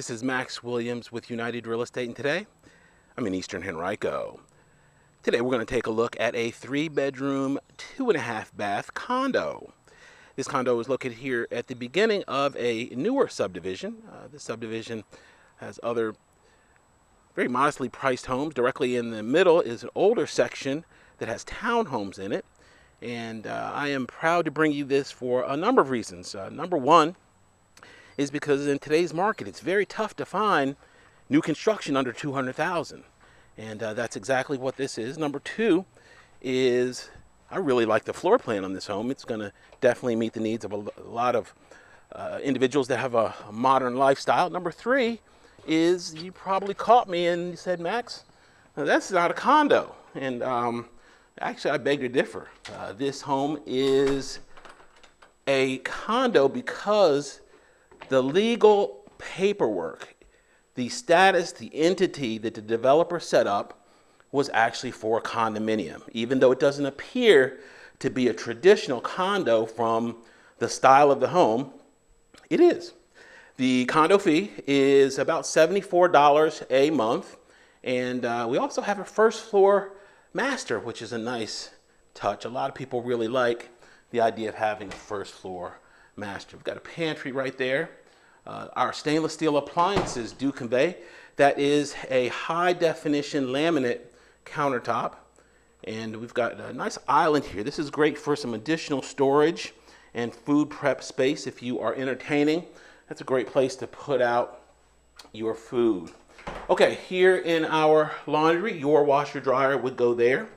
This is Max Williams with United Real Estate, and today I'm in Eastern Henrico. Today we're going to take a look at a 3-bedroom, 2.5-bath condo. This condo is located here at the beginning of a newer subdivision. This subdivision has other very modestly priced homes. Directly in the middle is an older section that has townhomes in it. And I am proud to bring you this for a number of reasons. Number one is because in today's market, it's very tough to find new construction under $200,000. And that's exactly what this is. Number two is I really like the floor plan on this home. It's going to definitely meet the needs of a lot of individuals that have a modern lifestyle. Number three is you probably caught me and you said, Max, that's not a condo. And actually, I beg to differ. This home is a condo because the legal paperwork, the status, the entity that the developer set up was actually for a condominium, even though it doesn't appear to be a traditional condo from the style of the home. It is. The condo fee is about $74 a month, and we also have a first floor master, which is a nice touch. A lot of people really like the idea of having a first floor master. We've got a pantry right there. Our stainless steel appliances do convey. That is a high definition laminate countertop. And we've got a nice island here. This is great for some additional storage and food prep space if you are entertaining. That's a great place to put out your food. Okay, here in our laundry, your washer dryer would go there.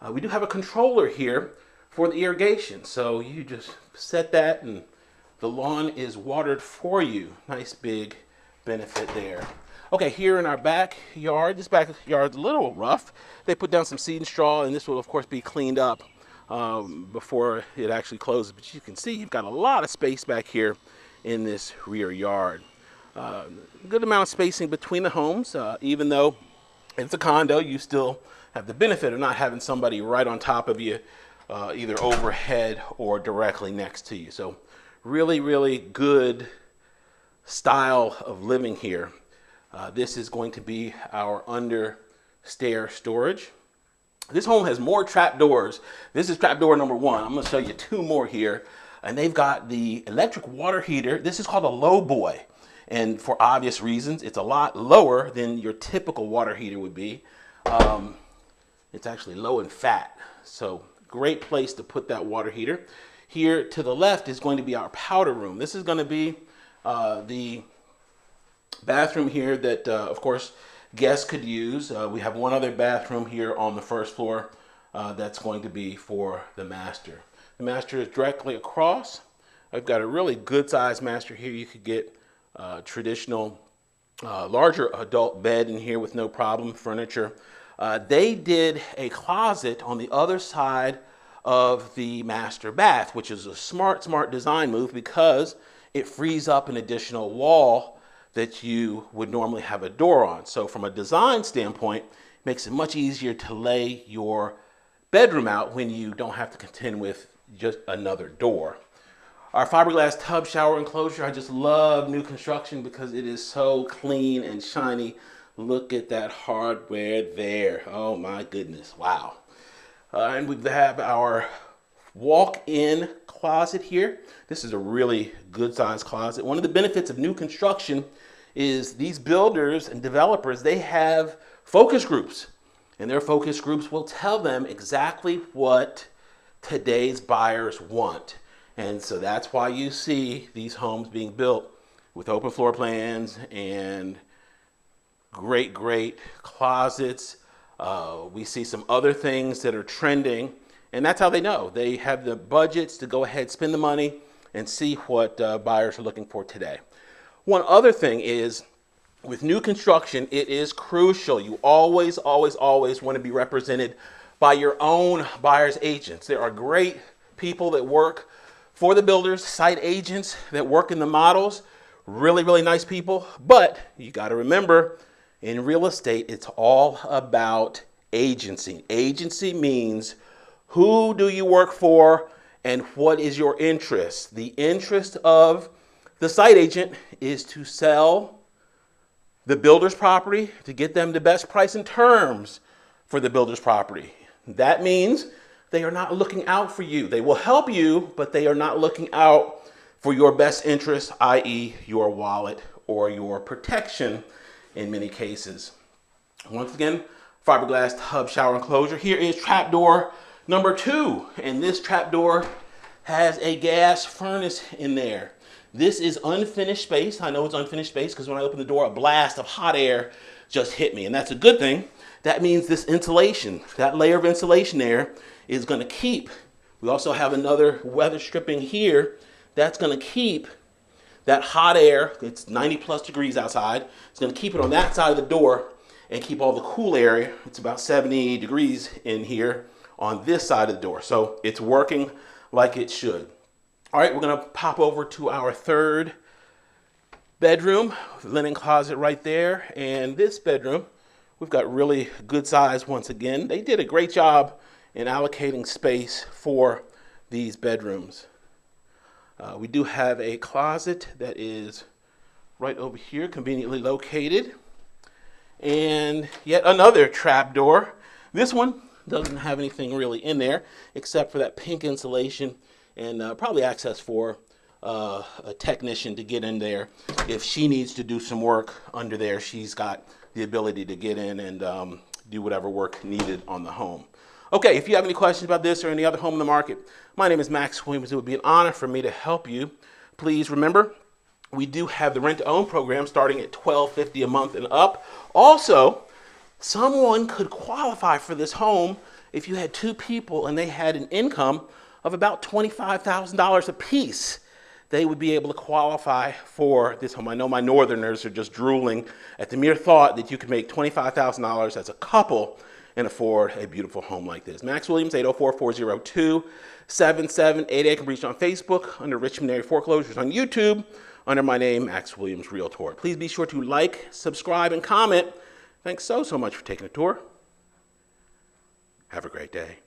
We do have a controller here for the irrigation. So you just set that and the lawn is watered for you. Nice big benefit there. Okay, here in our backyard, this backyard's a little rough. They put down some seed and straw, and this will of course be cleaned up before it actually closes. But you can see you've got a lot of space back here in this rear yard. Good amount of spacing between the homes. Even though it's a condo, you still have the benefit of not having somebody right on top of you, either overhead or directly next to you. So really, really good style of living here. This is going to be our under stair storage. This home has more trap doors. This is trap door number one. I'm going to show you two more here. And they've got the electric water heater. This is called a low boy. And for obvious reasons, it's a lot lower than your typical water heater would be. It's actually low in fat. So great place to put that water heater. Here to the left is going to be our powder room. This is going to be the bathroom here that, of course, guests could use. We have one other bathroom here on the first floor that's going to be for the master. The master is directly across. I've got a really good sized master here. You could get traditional, larger adult bed in here with no problem, furniture. They did a closet on the other side of the master bath, which is a smart design move because it frees up an additional wall that you would normally have a door on. So from a design standpoint, it makes it much easier to lay your bedroom out when you don't have to contend with just another door. Our fiberglass tub shower enclosure, I just love new construction because it is so clean and shiny. Look at that hardware there. Oh my goodness, wow. And we have our walk-in closet here. This is a really good sized closet. One of the benefits of new construction is these builders and developers, they have focus groups. And their focus groups will tell them exactly what today's buyers want. And so that's why you see these homes being built with open floor plans and great closets. We see some other things that are trending, and that's how they know. They have the budgets to go ahead, spend the money, and see what buyers are looking for today. One other thing is, with new construction, it is crucial. You always want to be represented by your own buyer's agents. There are great people that work for the builders, site agents that work in the models, really nice people. But you got to remember, in real estate, it's all about agency. Agency means who do you work for and what is your interest. The interest of the site agent is to sell the builder's property to get them the best price and terms for the builder's property. That means they are not looking out for you. They will help you, but they are not looking out for your best interest, i.e. your wallet or your protection in many cases. Once again, fiberglass tub shower enclosure. Here is trapdoor number 2, and this trapdoor has a gas furnace in there. This is unfinished space. I know it's unfinished space because when I opened the door, a blast of hot air just hit me, and that's a good thing. That means this insulation, that layer of insulation there, is going to keep. We also have another weather stripping here that's going to keep that hot air. It's 90 plus degrees outside. It's going to keep it on that side of the door and keep all the cool air. It's about 70 degrees in here on this side of the door. So it's working like it should. All right, we're gonna pop over to our third bedroom, linen closet right there. And this bedroom, we've got really good size once again. They did a great job in allocating space for these bedrooms. We do have a closet that is right over here, conveniently located. And yet another trap door. This one doesn't have anything really in there except for that pink insulation and probably access for a technician to get in there. If she needs to do some work under there, she's got the ability to get in and do whatever work needed on the home. Okay, if you have any questions about this or any other home in the market, my name is Max Williams. It would be an honor for me to help you. Please remember, we do have the rent-to-own program starting at $12.50 a month and up. Also, someone could qualify for this home if you had 2 people and they had an income of about $25,000 apiece. They would be able to qualify for this home. I know my northerners are just drooling at the mere thought that you could make $25,000 as a couple and afford a beautiful home like this. Max Williams, 804-402-7788. Can reach on Facebook under Richmond Area Foreclosures, on YouTube under my name, Max Williams Realtor. Please be sure to like, subscribe, and comment. Thanks so much for taking a tour. Have a great day.